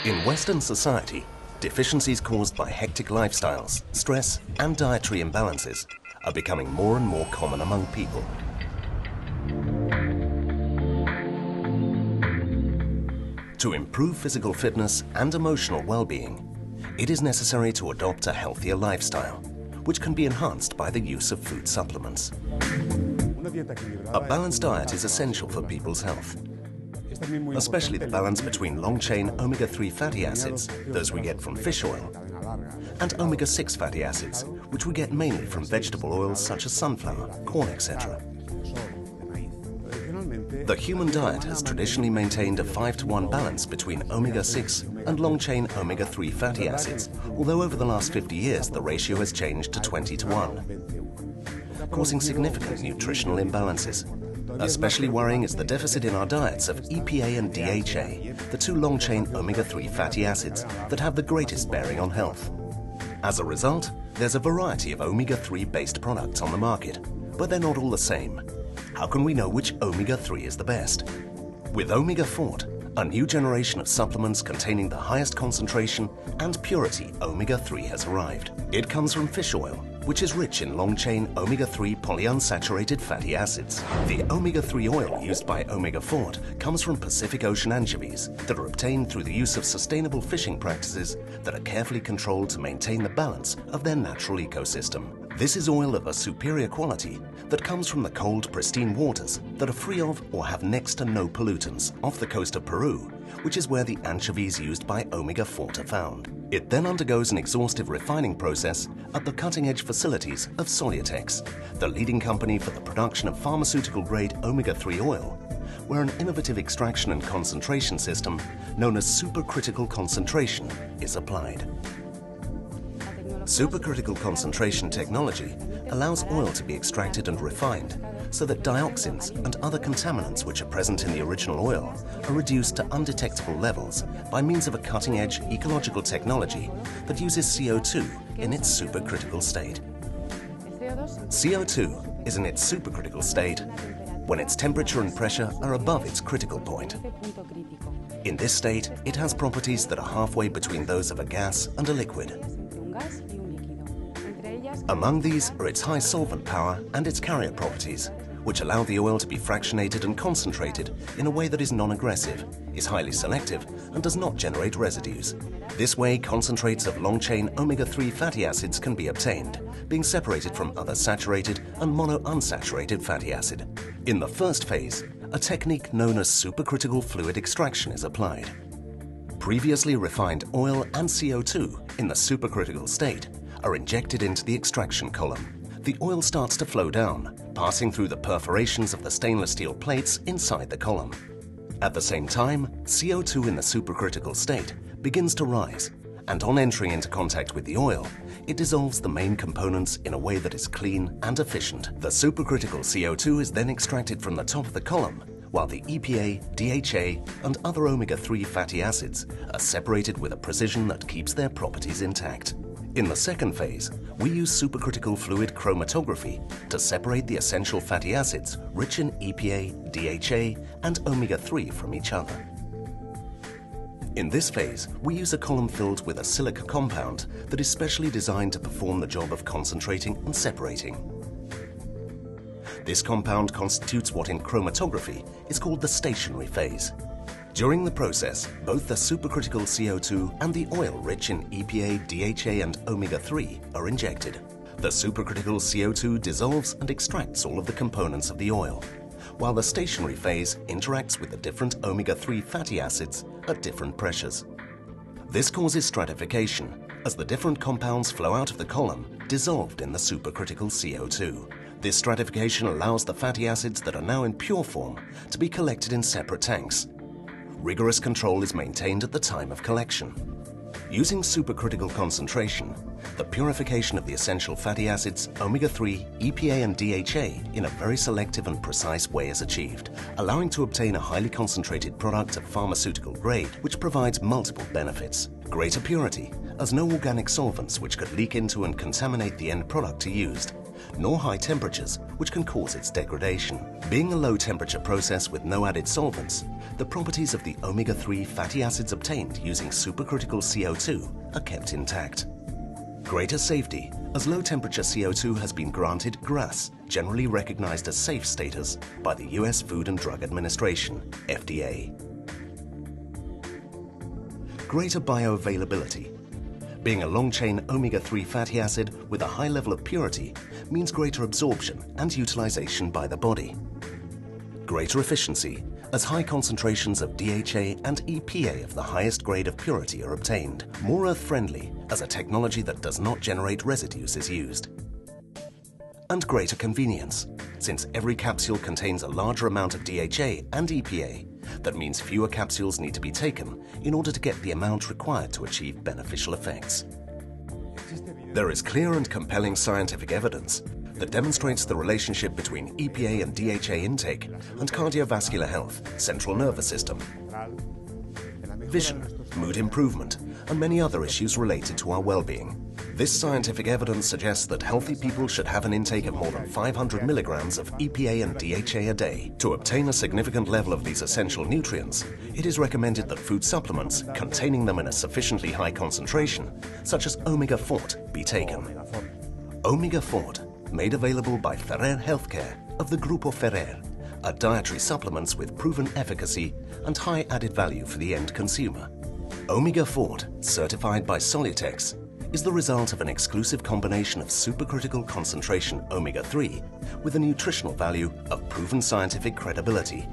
In Western society, deficiencies caused by hectic lifestyles, stress, and dietary imbalances are becoming more and more common among people. To improve physical fitness and emotional well-being, it is necessary to adopt a healthier lifestyle, which can be enhanced by the use of food supplements. A balanced diet is essential for people's health, especially the balance between long-chain omega-3 fatty acids, those we get from fish oil, and omega-6 fatty acids, which we get mainly from vegetable oils such as sunflower, corn, etc. The human diet has traditionally maintained a 5-to-1 balance between omega-6 and long-chain omega-3 fatty acids, although over the last 50 years the ratio has changed to 20-to-1, causing significant nutritional imbalances. Especially worrying is the deficit in our diets of EPA and DHA, the two long-chain omega-3 fatty acids that have the greatest bearing on health. As a result, there's a variety of omega-3 based products on the market, but they're not all the same. How can we know which omega-3 is the best? With Omega Fort, a new generation of supplements containing the highest concentration and purity omega-3 has arrived. It comes from fish oil, which is rich in long-chain omega-3 polyunsaturated fatty acids. The omega-3 oil used by Omega Fort comes from Pacific Ocean anchovies that are obtained through the use of sustainable fishing practices that are carefully controlled to maintain the balance of their natural ecosystem. This is oil of a superior quality that comes from the cold, pristine waters that are free of or have next to no pollutants off the coast of Peru, which is where the anchovies used by Omega Fort are found. It then undergoes an exhaustive refining process at the cutting-edge facilities of Solutex, the leading company for the production of pharmaceutical-grade omega-3 oil, where an innovative extraction and concentration system known as supercritical concentration is applied. Supercritical concentration technology allows oil to be extracted and refined so that dioxins and other contaminants which are present in the original oil are reduced to undetectable levels by means of a cutting-edge ecological technology that uses CO2 in its supercritical state. CO2 is in its supercritical state when its temperature and pressure are above its critical point. In this state, it has properties that are halfway between those of a gas and a liquid. Among these are its high solvent power and its carrier properties, which allow the oil to be fractionated and concentrated in a way that is non-aggressive, is highly selective, and does not generate residues. This way, concentrates of long-chain omega-3 fatty acids can be obtained, being separated from other saturated and monounsaturated fatty acid. In the first phase, a technique known as supercritical fluid extraction is applied. Previously refined oil and CO2 in the supercritical state are injected into the extraction column. The oil starts to flow down, passing through the perforations of the stainless steel plates inside the column. At the same time, CO2 in the supercritical state begins to rise, and on entering into contact with the oil, it dissolves the main components in a way that is clean and efficient. The supercritical CO2 is then extracted from the top of the column, while the EPA, DHA, and other omega-3 fatty acids are separated with a precision that keeps their properties intact. In the second phase, we use supercritical fluid chromatography to separate the essential fatty acids rich in EPA, DHA, and omega-3 from each other. In this phase, we use a column filled with a silica compound that is specially designed to perform the job of concentrating and separating. This compound constitutes what in chromatography is called the stationary phase. During the process, both the supercritical CO2 and the oil rich in EPA, DHA, and omega-3 are injected. The supercritical CO2 dissolves and extracts all of the components of the oil, while the stationary phase interacts with the different omega-3 fatty acids at different pressures. This causes stratification, as the different compounds flow out of the column, dissolved in the supercritical CO2. This stratification allows the fatty acids that are now in pure form to be collected in separate tanks. Rigorous control is maintained at the time of collection. Using supercritical concentration, the purification of the essential fatty acids, omega-3, EPA and DHA in a very selective and precise way is achieved, allowing to obtain a highly concentrated product of pharmaceutical grade which provides multiple benefits. Greater purity, as no organic solvents which could leak into and contaminate the end product are used, nor high temperatures, which can cause its degradation. Being a low-temperature process with no added solvents, the properties of the omega-3 fatty acids obtained using supercritical CO2 are kept intact. Greater safety, as low-temperature CO2 has been granted GRAS, generally recognized as safe status, by the US Food and Drug Administration, FDA. Greater bioavailability. Being a long-chain omega-3 fatty acid with a high level of purity means greater absorption and utilization by the body. Greater efficiency, as high concentrations of DHA and EPA of the highest grade of purity are obtained. More earth-friendly, as a technology that does not generate residues is used. And greater convenience, since every capsule contains a larger amount of DHA and EPA. That means fewer capsules need to be taken in order to get the amount required to achieve beneficial effects. There is clear and compelling scientific evidence that demonstrates the relationship between EPA and DHA intake and cardiovascular health, central nervous system, vision, mood improvement, and many other issues related to our well-being. This scientific evidence suggests that healthy people should have an intake of more than 500 milligrams of EPA and DHA a day. To obtain a significant level of these essential nutrients, it is recommended that food supplements containing them in a sufficiently high concentration, such as Omega-4, be taken. Omega-4, made available by Ferrer Healthcare of the Grupo Ferrer, are dietary supplements with proven efficacy and high added value for the end consumer. Omega-4, certified by Solutex, is the result of an exclusive combination of supercritical concentration omega-3 with a nutritional value of proven scientific credibility,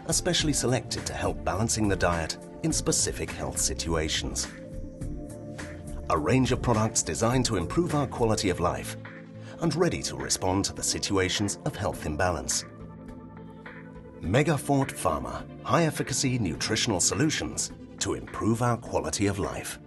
especially selected to help balancing the diet in specific health situations. A range of products designed to improve our quality of life and ready to respond to the situations of health imbalance. Megafort Pharma, high-efficacy nutritional solutions to improve our quality of life.